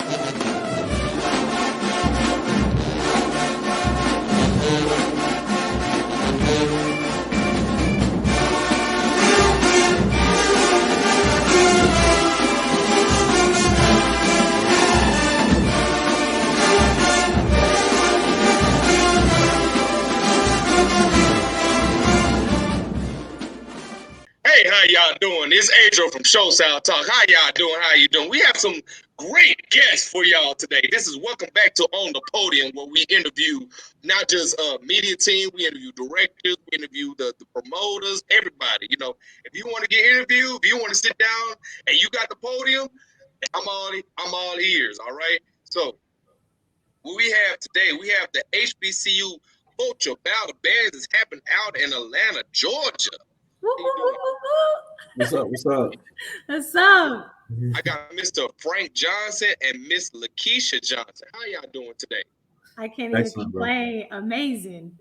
Hey, how y'all doing? It's Adriel from Show Sound Talk. How y'all doing? How you doing? We have some great guests for y'all today. This is welcome back to On The Podium, where we interview not just media team, we interview directors, we interview the promoters, everybody. You know, if you want to get interviewed, if you want to sit down and you got the podium, I'm all ears. All right. So what we have today, we have the HBCU Culture Battle of Bands is happening out in Atlanta, Georgia. What's up? What's up? What's up? I got Mr. Frank Johnson and Miss Lakeisha Johnson. How y'all doing today? I can't even complain. Amazing.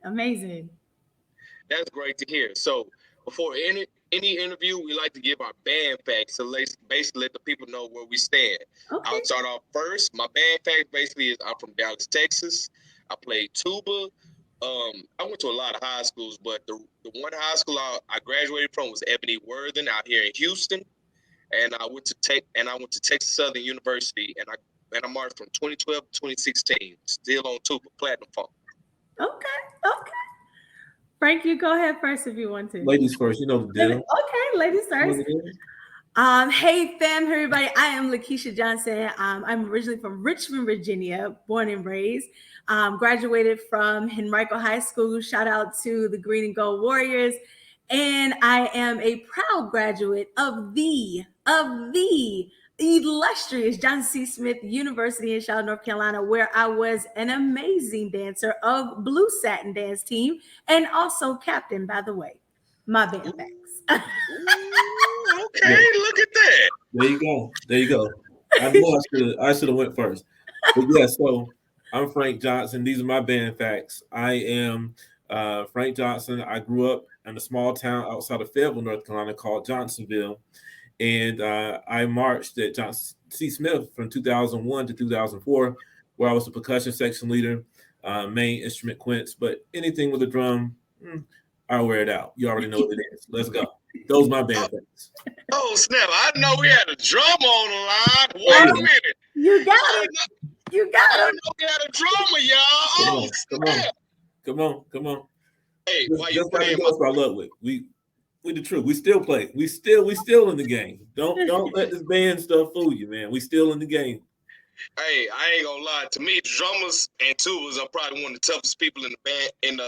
That's great to hear. So before any interview, we like to give our band facts to basically let the people know where we stand. Okay. I'll start off first. My band fact basically is I'm from Dallas, Texas. I played tuba. I went to a lot of high schools, but the one high school I graduated from was Ebony Worthen out here in Houston, and I went to Texas Southern University, and I marched from 2012 to 2016, still on tuba, platinum funk. Okay. Frank, you go ahead first if you want to. Ladies first, you know the deal. Okay, ladies first. Hey fam, everybody. I am Lakeisha Johnson. I'm originally from Richmond, Virginia, born and raised. Graduated from Henrico High School. Shout out to the Green and Gold Warriors. And I am a proud graduate of the illustrious Johnson C. Smith University in Charlotte, North Carolina, where I was an amazing dancer of Blue Satin Dance Team and also captain, by the way. My band facts. Okay, look at that. There you go. I know I should have went first. But yeah, so I'm Frank Johnson. These are my band facts. I am Frank Johnson. I grew up in a small town outside of Fayetteville, North Carolina called Johnsonville. And I marched at Johnson C. Smith from 2001 to 2004, where I was the percussion section leader, main instrument quints. But anything with a drum, I'll wear it out. You already know what it is. Let's go. Those are my band facts. Oh, snap. I didn't know we had a drum on the line. Wait a minute. You got it. I didn't know we had a drummer, y'all. Come on. Hey, just like the ghost I love with. We the truth. We still play. We still in the game. Don't let this band stuff fool you, man. We still in the game. Hey, I ain't gonna lie. To me, drummers and tubas are probably one of the toughest people in the band.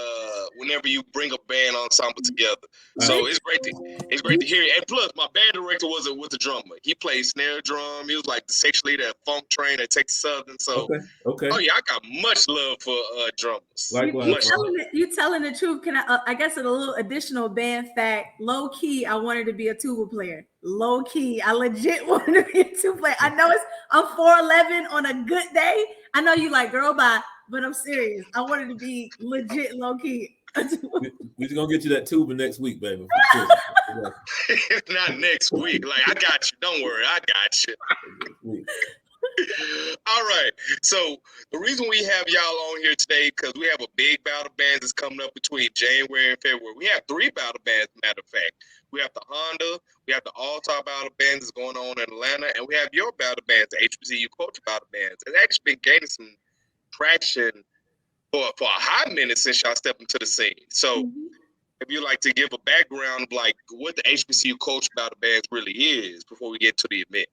Whenever you bring a band ensemble together, so it's great to hear. And plus, my band director was a drummer. He played snare drum. He was like the section leader at Funk Train at Texas Southern. So, okay. Oh yeah, I got much love for drummers. Likewise. You telling the truth? Can I guess a little additional band fact? Low key, I wanted to be a tuba player. Low key, I legit wanted to be a tuba player. I know I'm 4'11" on a good day. I know you like girl bye, but I'm serious. I wanted to be legit low key. We're gonna get you that tuba next week, baby. Not next week. Like I got you. Don't worry, I got you. All right. So the reason we have y'all on here today because we have a big battle band that's coming up between January and February. We have 3 battle bands, matter of fact. We have the Honda, we have the All-Star battle bands that's going on in Atlanta, and we have your battle bands, the HBCU Culture battle bands. It's actually been gaining some traction for a hot minute since y'all stepped into the scene. So if you'd like to give a background of like what the HBCU Culture battle bands really is before we get to the event.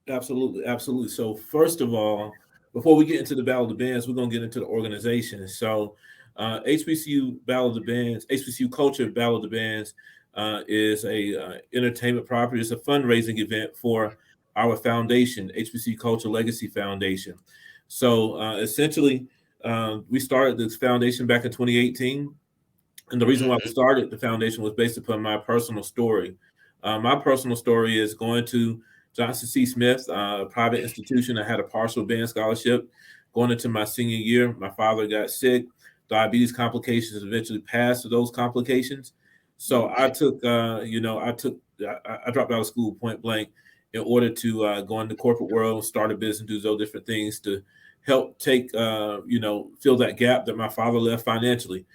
Absolutely. So first of all, before we get into the Battle of the Bands, we're going to get into the organization. So HBCU Culture Battle of the Bands is a entertainment property. It's a fundraising event for our foundation, HBCU Culture Legacy Foundation. So essentially, we started this foundation back in 2018. And the reason why we started the foundation was based upon my personal story. My personal story is going to Johnson C. Smith, a private institution. I had a partial band scholarship. Going into my senior year, my father got sick. Diabetes complications eventually passed to those complications. So I took, I dropped out of school point blank in order to go in the corporate world, start a business, do those different things to help take, fill that gap that my father left financially.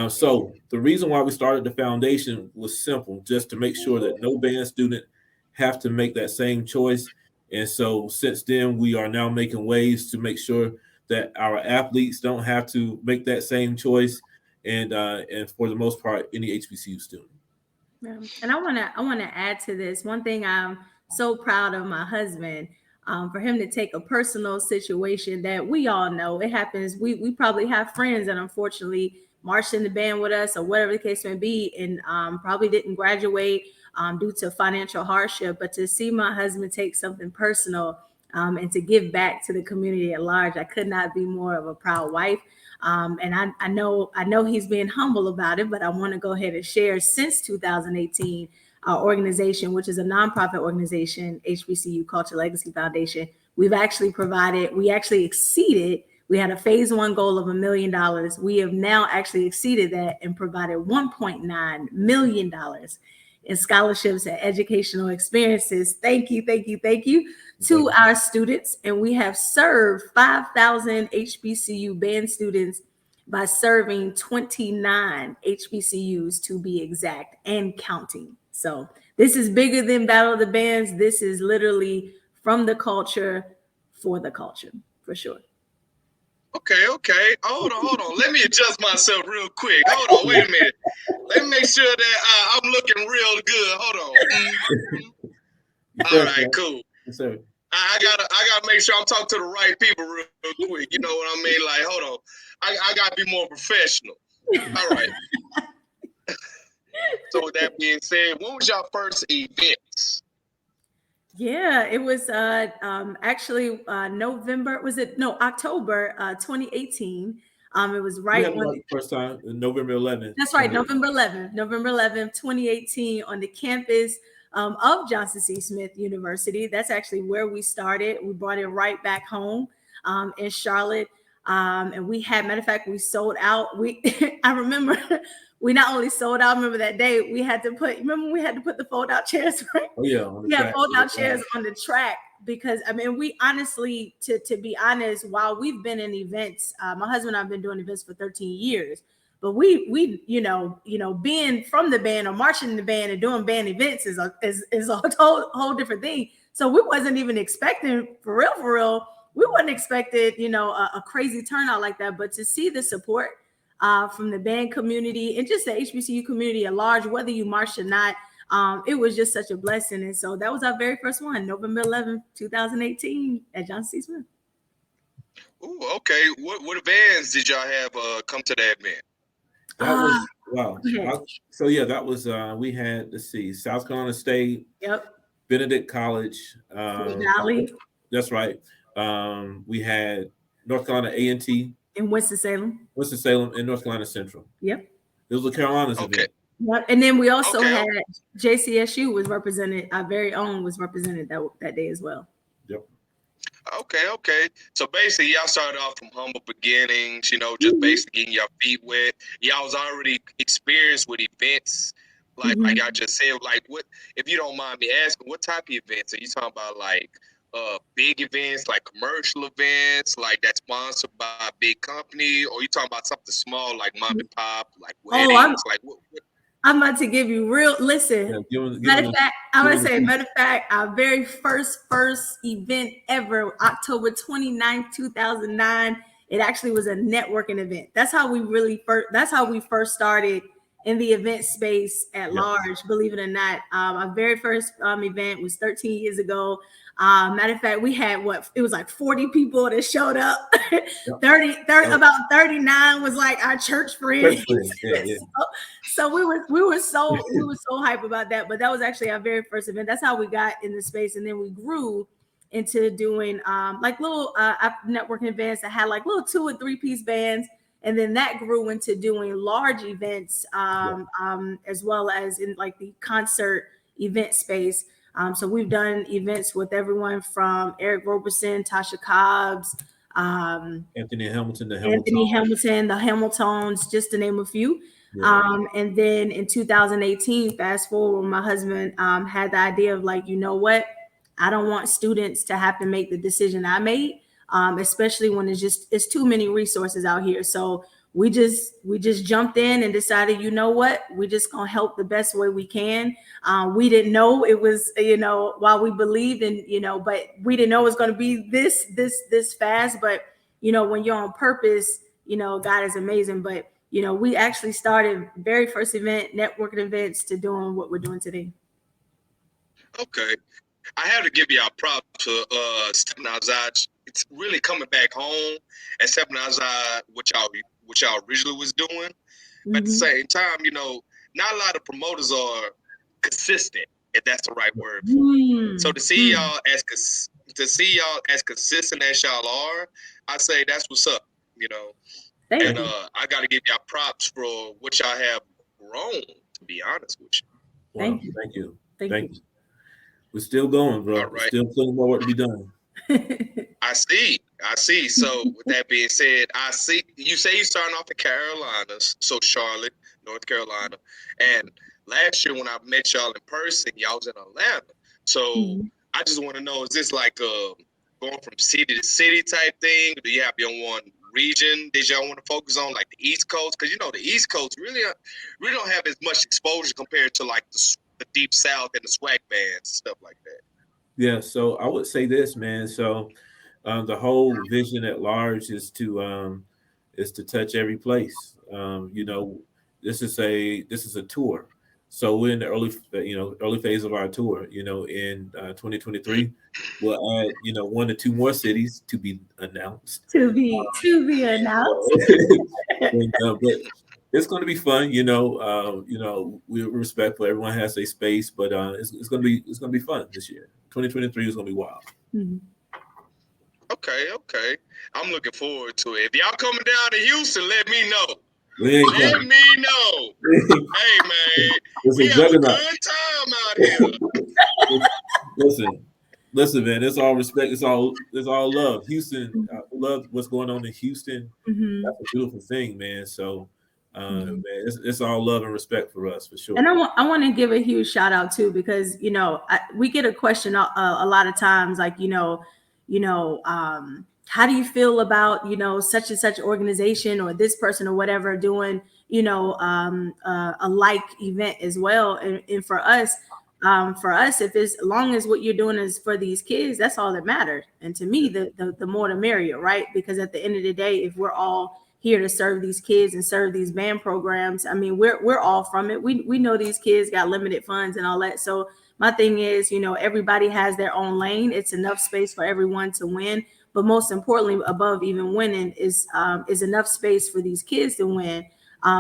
So the reason why we started the foundation was simple, just to make sure that no band student have to make that same choice. And so since then, we are now making ways to make sure that our athletes don't have to make that same choice. And for the most part, any HBCU student. Yeah. And I want to add to this. One thing I'm so proud of my husband, for him to take a personal situation that we all know it happens. We probably have friends that unfortunately marched in the band with us or whatever the case may be, and probably didn't graduate due to financial hardship. But to see my husband take something personal and to give back to the community at large, I could not be more of a proud wife. And I know he's being humble about it, but I want to go ahead and share, since 2018, our organization, which is a nonprofit organization, HBCU Culture Legacy Foundation, we actually exceeded. We had a phase 1 goal of $1 million. We have now actually exceeded that and provided $1.9 million in scholarships and educational experiences. Thank you to our students. And we have served 5,000 HBCU band students by serving 29 HBCUs to be exact, and counting. So this is bigger than Battle of the Bands. This is literally from the culture for the culture, for sure. Okay. Hold on. Let me adjust myself real quick. Hold on. Wait a minute. Let me make sure that I'm looking real good. Hold on. All right, cool. Yes, sir. I gotta make sure I'm talking to the right people real quick. You know what I mean? Like, hold on. I gotta be more professional. All right. So with that being said, what was your first events? Yeah, it was actually October 2018. It was right when the first time, November 11th. That's right, November 11th, 2018, on the campus of Johnson C. Smith University. That's actually where we started. We brought it right back home in Charlotte. And we had, matter of fact, we sold out. I remember we not only sold out, I remember that day we had to put the fold out chairs, right? Oh yeah. We had fold out chairs on the track because, I mean, we honestly, to be honest, while we've been in events, my husband and I have been doing events for 13 years, but we being from the band or marching in the band and doing band events is a whole different thing. So we wasn't even expecting, for real, we wasn't expected, a crazy turnout like that. But to see the support from the band community and just the HBCU community at large, whether you marched or not, it was just such a blessing. And so that was our very first one, November 11th, 2018 at Johnson C. Smith. Ooh, okay. What events did y'all have come to that event? That was wow. So yeah, that was we had, let's see, South Carolina State, yep, Benedict College, Valley. That's right. We had North Carolina A&T in Winston-Salem, and North Carolina Central. Yep. It was the Carolinas event. Yep. And then we also had JCSU was represented. Our very own was represented that day as well. Yep. Okay. So basically, y'all started off from humble beginnings, just basically getting your feet wet. Y'all was already experienced with events, like I just said. Like, what, if you don't mind me asking, what type of events are you talking about? Like, big events, like commercial events, like that's sponsored by a big company, or you talking about something small, like mom and pop, like weddings? What? I'm about to give you real. Listen, matter of fact, our very first event ever, October 29th, 2009. It actually was a networking event. That's how we first started in the event space at large. Believe it or not, our very first event was 13 years ago. Matter of fact, we had it was like 40 people that showed up. 30, about 39 was like our church friends. So we were so hype about that. But that was actually our very first event. That's how we got in the space, and then we grew into doing like little networking events that had like little 2 or 3 piece bands. And then that grew into doing large events as well as in like the concert event space. So we've done events with everyone from Eric Roberson, Tasha Cobbs, Anthony Hamilton, the Hamiltons, just to name a few. And then in 2018, fast forward, my husband had the idea of like, you know what? I don't want students to have to make the decision I made, especially when it's too many resources out here. So we just jumped in and decided, you know what, we just gonna help the best way we can. We didn't know it was, while we believed in, but we didn't know it was gonna be this fast. But when you're on purpose, God is amazing. But we actually started very first event, networking events, to doing what we're doing today. Okay. I have to give y'all props to stepping outside. It's really coming back home and stepping outside what y'all originally was doing. But at the same time, not a lot of promoters are consistent, if that's the right word. So to see y'all as consistent as y'all are, I say that's what's up. Thank you. I got to give y'all props for what y'all have grown. To be honest with you. Wow. Thank you. Thank you. We're still going, bro. All right. Still plenty more work to be done. I see. So with that being said, I see you say you're starting off in Carolinas, so Charlotte, North Carolina. And last year when I met y'all in person, y'all was in Atlanta. So I just want to know, is this like going from city to city type thing? Do you have your one region that y'all want to focus on, like the East Coast? Because the East Coast really don't have as much exposure compared to like the Deep South and the swag bands and stuff like that. Yeah, so I would say this, man. So the whole vision at large is to touch every place. This is a tour. So we're in the early phase of our tour. In 2023, we'll add 1 to 2 more cities to be announced. To be announced. But it's going to be fun. We're respectful. Everyone has a space, but it's going to be fun this year. 2023 is going to be wild. Mm-hmm. Okay. I'm looking forward to it. If y'all coming down to Houston, let me know. Let me know. Hey, man. We have a good time out here. Listen, man. It's all respect. It's all love. Houston, I love what's going on in Houston. That's a beautiful thing, man. So, man, it's all love and respect for us, for sure. And I want to give a huge shout out too, because we get a question a lot of times, like how do you feel about such and such organization or this person or whatever doing a like event as well. And for us, if as long as what you're doing is for these kids, that's all that matters. And to me, the more the merrier, right? Because at the end of the day, if we're all here to serve these kids and serve these band programs, I mean, we're all from it. We know these kids got limited funds and all that. So my thing is, everybody has their own lane. It's enough space for everyone to win. But most importantly, above even winning is enough space for these kids to win,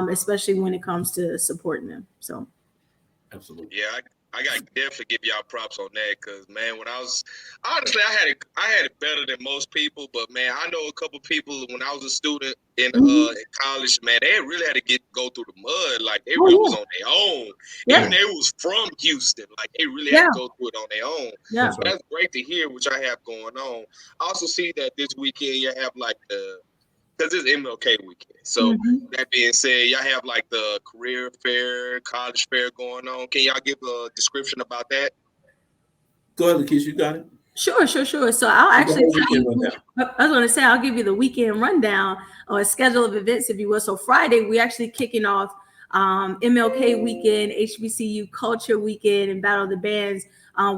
especially when it comes to supporting them. So, absolutely. Yeah, I got to definitely give y'all props on that, because man, when I was honestly, I had it better than most people. But man, I know a couple people when I was a student in college. Man, they really had to go through the mud. Like they really was on their own. Yeah. Even they was from Houston. Like they really had to go through it on their own. Yeah. So that's great to hear what y'all have going on. I also see that this weekend you have like because it's MLK weekend. So that being said, y'all have like the career fair, college fair going on. Can y'all give a description about that? Go ahead, Lakeisha, you got it. Sure. So I'll actually I'll give you the weekend rundown or a schedule of events, if you will. So Friday, we actually kicking off MLK weekend, HBCU culture weekend, and Battle of the Bands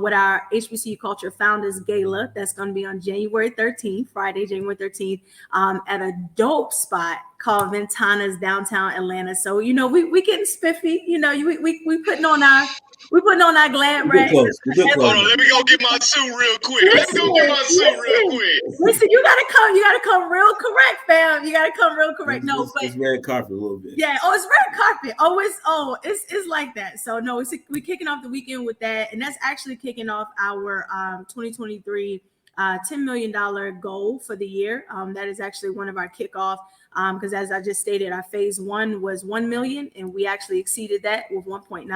with our HBCU Culture Founders Gala. That's going to be on January 13th, Friday, January 13th, at a dope spot called Ventana's downtown Atlanta. So, we getting spiffy, we putting on our glam rag. Hold on, let me go get my suit real quick. Listen, you gotta come real correct, fam. You gotta come real correct. It's red carpet a little bit. Yeah, it's red carpet. It's like that. So no, we're kicking off the weekend with that, and that's actually kicking off our 2023 $10 million goal for the year. That is actually one of our kickoff. Because as I just stated, our phase 1 was 1 million, and we actually exceeded that with 1.9.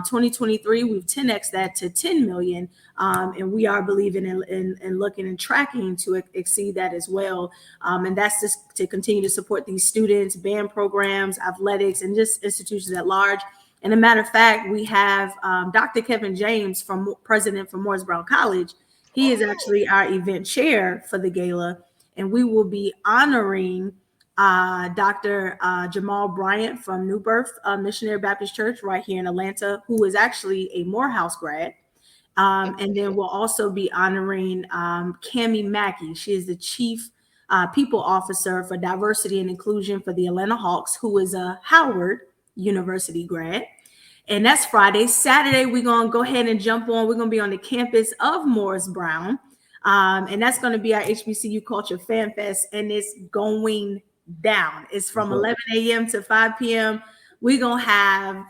2023, we've 10x that to 10 million, and we are believing in looking and tracking to exceed that as well. And that's just to continue to support these students, band programs, athletics, and just institutions at large. And a matter of fact, we have Dr. Kevin James, president from Morris Brown College. He is actually our event chair for the gala, and we will be honoring Dr. Jamal Bryant from New Birth Missionary Baptist Church right here in Atlanta, who is actually a Morehouse grad. And then we'll also be honoring Cammie Mackey. She is the chief people officer for diversity and inclusion for the Atlanta Hawks, who is a Howard University grad. And that's Friday. Saturday, we're going to go ahead and jump on. We're going to be on the campus of Morris Brown. And that's going to be our HBCU Culture Fan Fest. And it's going down. It's from 11 a.m. to 5 p.m. We're going to have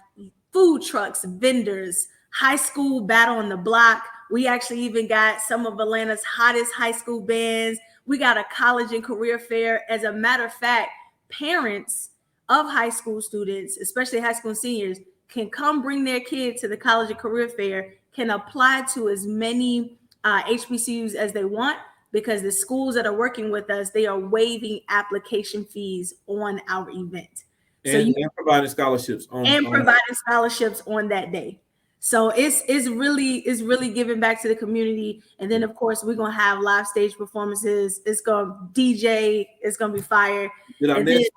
food trucks, vendors, high school battle on the block. We actually even got some of Atlanta's hottest high school bands. We got a college and career fair. As a matter of fact, parents of high school students, especially high school seniors, can come bring their kids to the college and career fair, can apply to as many HBCUs as they want, because the schools that are working with us, they are waiving application fees on our event. And providing scholarships providing scholarships on that day. So it's really giving back to the community. And then of course we're gonna have live stage performances. It's gonna DJ. It's gonna be fire. Did I miss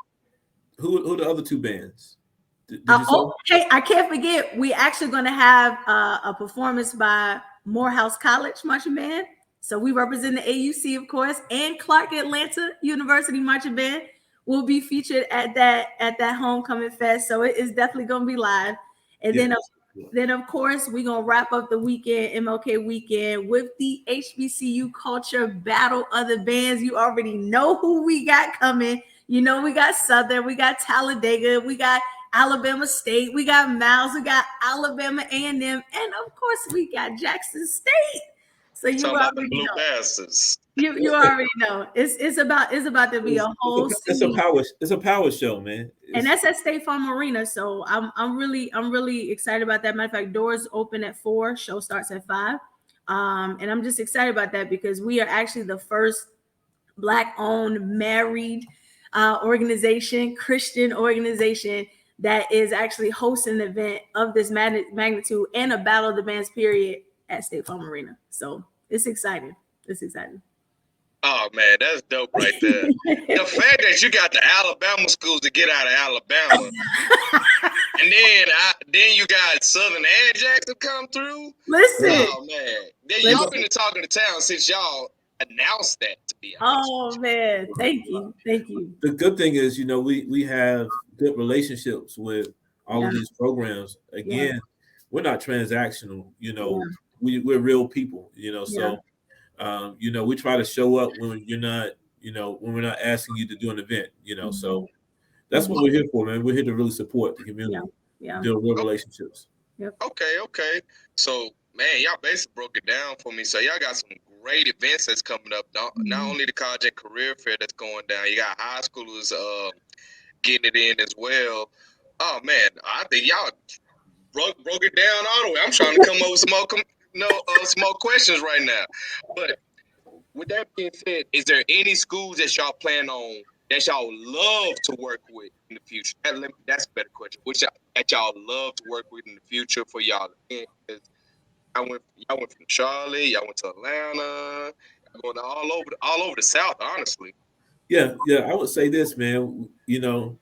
who the other two bands? Hey, I can't forget. We actually gonna have a performance by Morehouse College Marching Band. So we represent the AUC, of course, and Clark Atlanta University Marching Band will be featured at that homecoming fest. So it is definitely gonna be live. And then of course, we're going to wrap up the weekend, MLK weekend, with the HBCU Culture Battle of the Bands. You already know who we got coming. You know, we got Southern, we got Talladega, we got Alabama State, we got Miles, we got Alabama A&M, and of course, we got Jackson State. So you already know. Bastards. You already know. It's about to be a whole. It's a power show, man. And that's at State Farm Arena. So I'm really excited about that. Matter of fact, doors open at 4, show starts at 5. And I'm just excited about that because we are actually the first Black-owned married organization, Christian organization, that is actually hosting an event of this magnitude and a Battle of the Bands period at State Farm Arena. So it's exciting. It's exciting. Oh man, that's dope right there. The fact that you got the Alabama schools to get out of Alabama, and then you got Southern and Jackson come through. Listen, oh man, y'all been talking to town since y'all announced that. To be honest. Oh man, thank you. The good thing is, you know, we have good relationships with all of these programs. Again, we're not transactional. You know, we're real people. You know, so. You know, we try to show up when you're not, you know, when we're not asking you to do an event, you know, so that's what we're here for, man. We're here to really support the community, build real relationships. Okay. So, man, y'all basically broke it down for me. So y'all got some great events that's coming up. Not only the college and career fair that's going down, you got high schoolers getting it in as well. Oh, man, I think y'all broke it down all the way. I'm trying to come up with some more some more questions right now. But with that being said, is there any schools that y'all plan on that y'all love to work with in the future? That's a better question. Which that y'all love to work with in the future for y'all? Y'all went from Charlotte, y'all went to Atlanta, going all over the South, honestly. Yeah, I would say this, man. You know,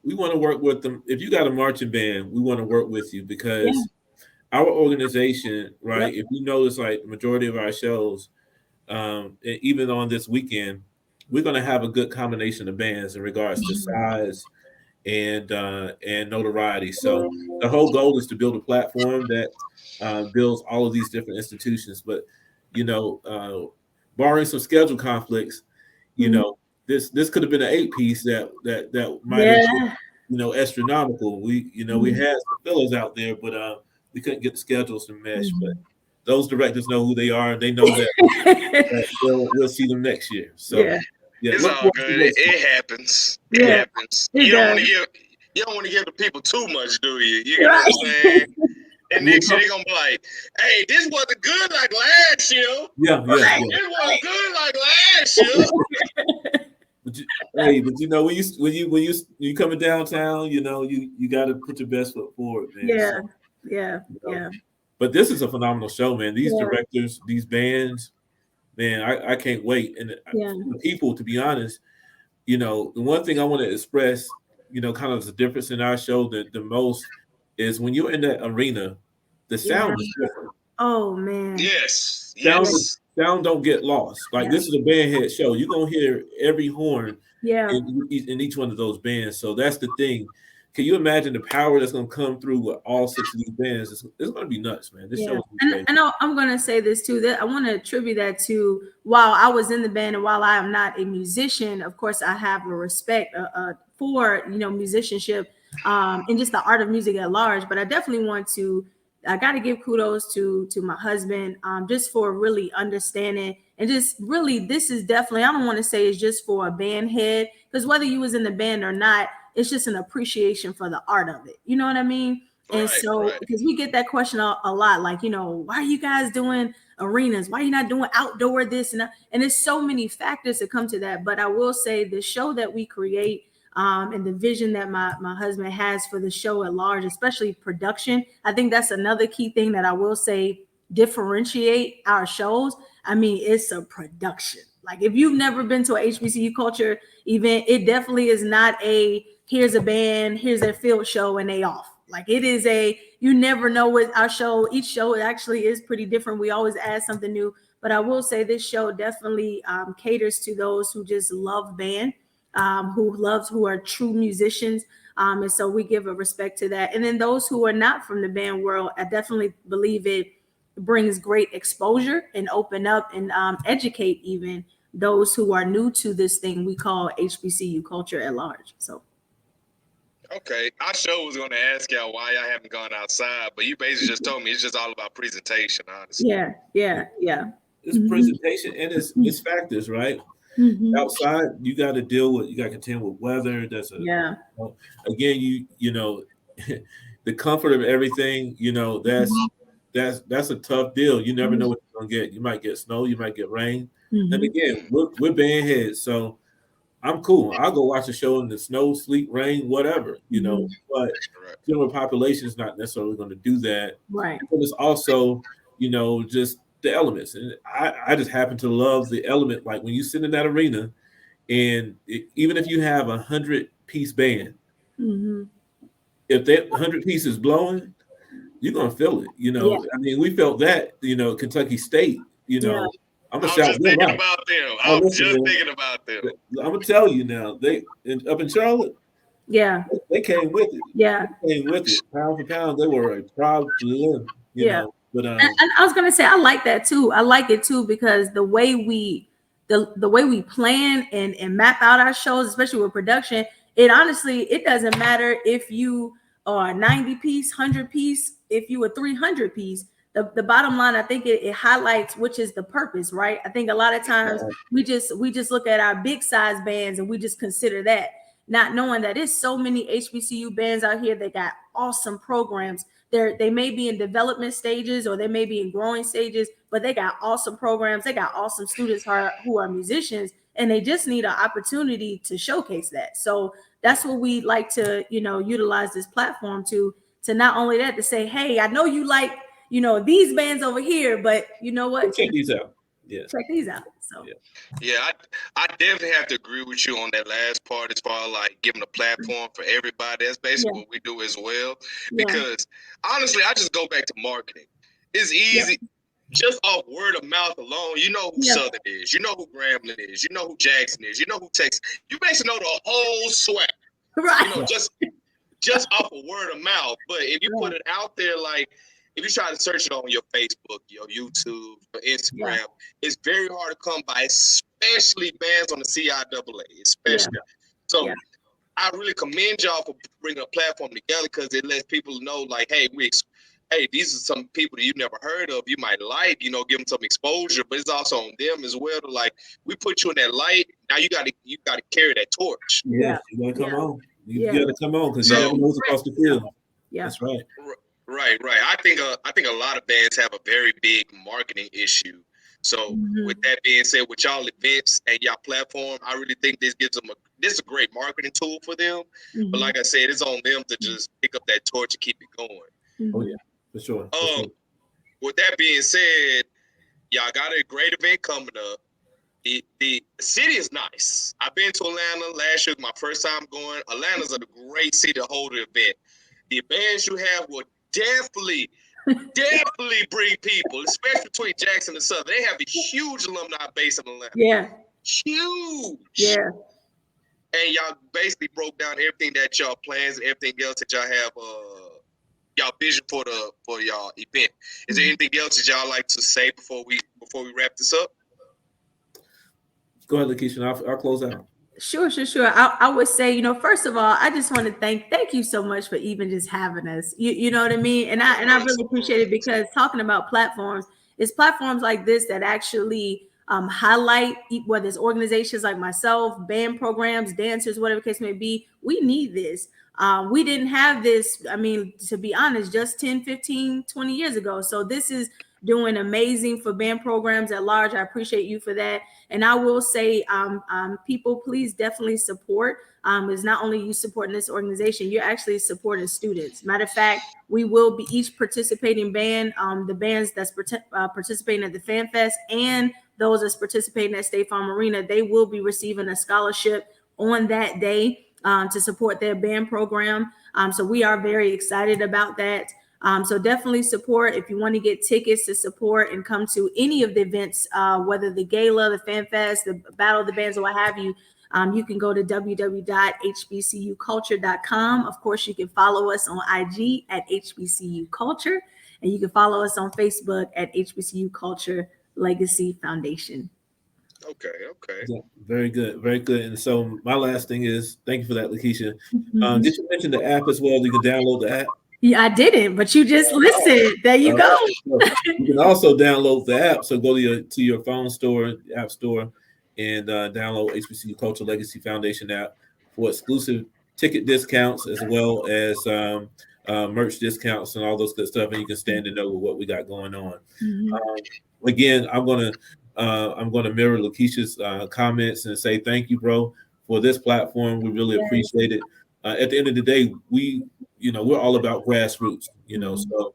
we want to work with them. If you got a marching band, we want to work with you because our organization, right? If you notice, like the majority of our shows, even on this weekend, we're going to have a good combination of bands in regards to size and notoriety. So the whole goal is to build a platform that builds all of these different institutions. But you know, barring some schedule conflicts, you know, this could have been an 8-piece that might have been, you know, astronomical. We had some fillers out there, but we couldn't get the schedules to mesh, but those directors know who they are, and they know that we'll see them next year. So it's all good. It happens. It happens. You don't want to give the people too much, do you? You know what I'm saying? And next year they're gonna be like, "Hey, this wasn't good like last year." Yeah. This wasn't good like last year. Hey, but you know, when you coming downtown, you know, you got to put your best foot forward, man. Yeah, So, yeah, you know, yeah. but this is a phenomenal show, man. These Yeah. directors, these bands, man, I can't wait. And Yeah. the people, to be honest, you know, the one thing I want to express, you know, kind of the difference in our show the most is when you're in that arena, the sound is different. Oh man. Yes. Sound, Yes. sound don't get lost. Like this is a band head show. You're gonna hear every horn in each one of those bands. So that's the thing. Can you imagine the power that's gonna come through with all 6 of these bands? It's gonna be nuts, man. This show is crazy. And I'm gonna say this too, that I want to attribute that to while I was in the band and while I am not a musician, of course I have a respect for musicianship and just the art of music at large. But I definitely I got to give kudos to my husband just for really understanding and just really this is definitely, I don't want to say it's just for a band head, because whether you was in the band or not, it's just an appreciation for the art of it. You know what I mean? And so, because we get that question a lot, like, why are you guys doing arenas? Why are you not doing outdoor this and that? And there's so many factors that come to that. But I will say the show that we create and the vision that my husband has for the show at large, especially production, I think that's another key thing that I will say differentiate our shows. I mean, it's a production. Like if you've never been to a HBCU culture event, it definitely is not here's a band, here's their field show and they off. Like it is you never know what our show, each show actually is pretty different. We always add something new, but I will say this show definitely caters to those who just love band, who are true musicians. And so we give a respect to that. And then those who are not from the band world, I definitely believe it brings great exposure and open up and educate even those who are new to this thing we call HBCU culture at large. So. Okay, I sure was going to ask y'all why y'all haven't gone outside, but you basically just told me it's just all about presentation, honestly. Yeah. It's presentation and it's factors, right? Outside, you got to contend with weather. That's again, you know, the comfort of everything. You know, that's a tough deal. You never know what you're gonna get. You might get snow, you might get rain. And again, we're band heads, so I'm cool. I'll go watch a show in the snow, sleet, rain, whatever, but general population is not necessarily going to do that. Right. But it's also, just the elements. And I just happen to love the element. Like when you sit in that arena and even if you have 100-piece band, if that 100 pieces blowing, you're going to feel it. I mean, we felt that, Kentucky State, I'm gonna shout them out. I'm just thinking about them. I'm gonna tell you now. They up in Charlotte. Yeah, they came with it. Yeah, they came with it. Pound for pound, they were a proud limb. You know. But and I was gonna say I like that too. I like it too because the way we plan and map out our shows, especially with production, it doesn't matter if you are 90-piece, 100-piece, if you a 300-piece. The bottom line, I think it highlights which is the purpose, right? I think a lot of times we just look at our big size bands and we just consider that, not knowing that there's so many HBCU bands out here that got awesome programs. They may be in development stages or they may be in growing stages, but they got awesome programs. They got awesome students who are musicians, and they just need an opportunity to showcase that. So that's what we like to, utilize this platform to not only that, to say, hey, I know you like, these bands over here, but you know what? Check these out. Yeah. Check these out. So yeah, I definitely have to agree with you on that last part as far as like giving a platform for everybody. That's basically what we do as well. Because honestly, I just go back to marketing. It's easy. Just off word of mouth alone, you know who Southern is, you know who Grambling is, you know who Jackson is, you know who Texas. You basically know the whole swag. Right. Just off of word of mouth. But if you put it out there, like if you try to search it on your Facebook, your YouTube, your Instagram, it's very hard to come by, especially bands on the CIAA, especially. So I really commend y'all for bringing a platform together because it lets people know, like, hey, these are some people that you've never heard of. You might like, give them some exposure, but it's also on them as well. To like, we put you in that light. Now you got to carry that torch. Yeah, you got to come on. You got to come on because you never know what's across the field. Yeah, that's right. Right. I think a lot of bands have a very big marketing issue. So with that being said, with y'all events and y'all platform, I really think this gives them this is a great marketing tool for them. Mm-hmm. But like I said, it's on them to just pick up that torch and keep it going. Mm-hmm. Oh yeah, for sure. With that being said, y'all got a great event coming up. The city is nice. I've been to Atlanta. Last year was my first time going. Atlanta's a great city to hold an event. The bands you have will definitely bring people, especially between Jackson and Southern. They have a huge alumni base in Atlanta. Yeah. Huge. Yeah. And y'all basically broke down everything that y'all plans and everything else that y'all have y'all vision for y'all event. Is there anything else that y'all like to say before we wrap this up? Go ahead, Lakeisha. I'll close out. Sure. I would say, first of all, I just want to thank you so much for even just having us. You know what I mean? And I really appreciate it, because talking about platforms, it's platforms like this that actually highlight, whether it's organizations like myself, band programs, dancers, whatever the case may be. We need this. We didn't have this, I mean, to be honest, just 10, 15, 20 years ago. So this is doing amazing for band programs at large. I appreciate you for that. And I will say, people, please definitely support. It's not only you supporting this organization, you're actually supporting students. Matter of fact, we will be each participating band, the bands that's participating at the Fan Fest and those that's participating at State Farm Arena, they will be receiving a scholarship on that day to support their band program. So we are very excited about that. So definitely support. If you want to get tickets to support and come to any of the events, whether the gala, the Fan Fest, the Battle of the Bands, or what have you, you can go to www.hbcuculture.com. Of course, you can follow us on IG at HBCU Culture, and you can follow us on Facebook at HBCU Culture Legacy Foundation. Okay. Yeah, very good. And so my last thing is, thank you for that, Lakeisha. Did you mention the app as well? You can download the app. Yeah, I didn't, but you just listened. There you go. You can also download the app. So go to your phone store, app store, and download HBCU Culture Legacy Foundation app for exclusive ticket discounts, as well as merch discounts and all those good stuff. And you can stand and know what we got going on. Again, I'm gonna mirror Lakeisha's comments and say thank you, bro, for this platform. We really appreciate it. At the end of the day, we're all about grassroots, so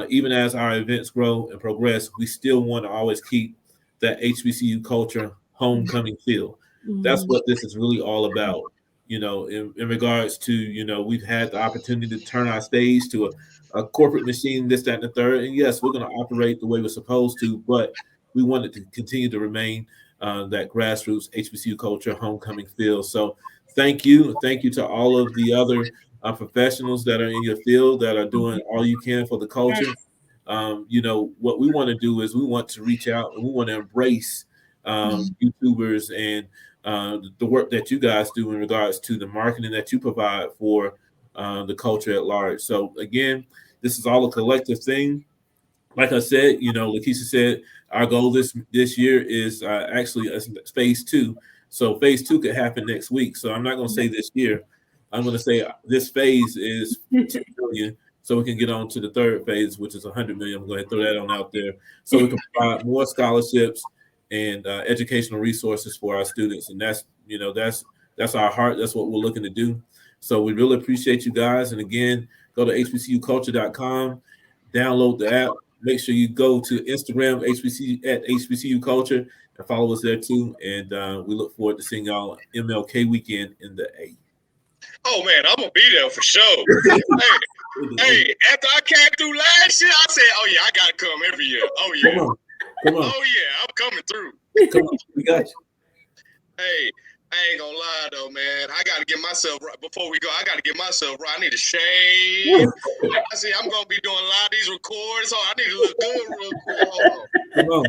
even as our events grow and progress, we still want to always keep that HBCU culture homecoming feel. That's what this is really all about, in regards to, we've had the opportunity to turn our stage to a corporate machine, this, that, and the third. And yes, we're going to operate the way we're supposed to, but we want it to continue to remain that grassroots HBCU culture homecoming feel. So thank you to all of the other professionals that are in your field that are doing all you can for the culture. What we want to do is we want to reach out and we want to embrace YouTubers and the work that you guys do in regards to the marketing that you provide for the culture at large. So again, this is all a collective thing. Like I said, Lakeisha said, our goal this year is actually phase 2. So phase 2 could happen next week. So I'm not going to say this year. I'm going to say this phase is 10 million, so we can get on to the third phase, which is 100 million. I'm going to throw that on out there, so we can provide more scholarships and educational resources for our students. And that's our heart. That's what we're looking to do. So we really appreciate you guys. And again, go to hbcuculture.com, download the app. Make sure you go to Instagram, at HBCU Culture, and follow us there too. And we look forward to seeing y'all MLK weekend in the A. Oh man, I'm gonna be there for sure. hey, after I came through last year, I said, "Oh yeah, I gotta come every year." Oh yeah, come on. Oh yeah, I'm coming through. Come on, we got you. Hey, I ain't gonna lie though, man. I gotta get myself right before we go. I gotta get myself right. I need to shave. I see, I'm gonna be doing a lot of these records, so I need to look good real quick. Hold on.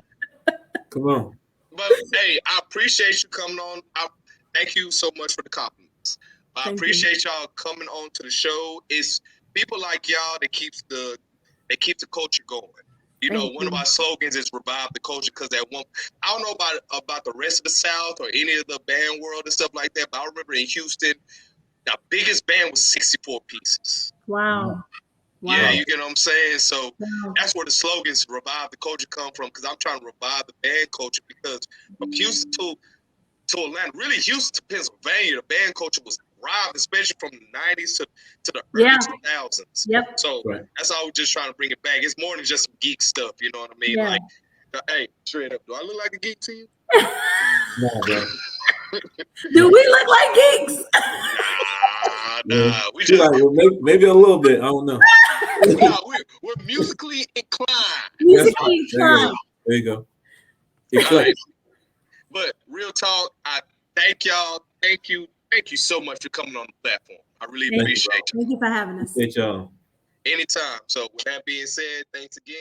Come on. But hey, I appreciate you coming on. Thank you so much for the compliments. I appreciate y'all coming on to the show. It's people like y'all that keeps the culture going. One of our slogans is revive the culture, because I don't know about the rest of the South or any of the band world and stuff like that, but I remember in Houston, the biggest band was 64 pieces. Wow. Yeah, you get what I'm saying? So that's where the slogans revive the culture come from, because I'm trying to revive the band culture, because from Houston to to Atlanta, really Houston to Pennsylvania, the band culture was robbed, especially from the 90s to the early 2000s. Yep. So that's all we're just trying to bring it back. It's more than just some geek stuff, you know what I mean? Yeah. Like, hey, straight up, do I look like a geek to you? No, bro. Do we look like geeks? Nah. We just like, well, maybe a little bit. I don't know. Nah, we're musically inclined. Musically inclined. There you go. Right. But real talk, I thank y'all. Thank you so much for coming on the platform. I really appreciate you. Thank you for having us. Appreciate y'all. Anytime. So with that being said, thanks again.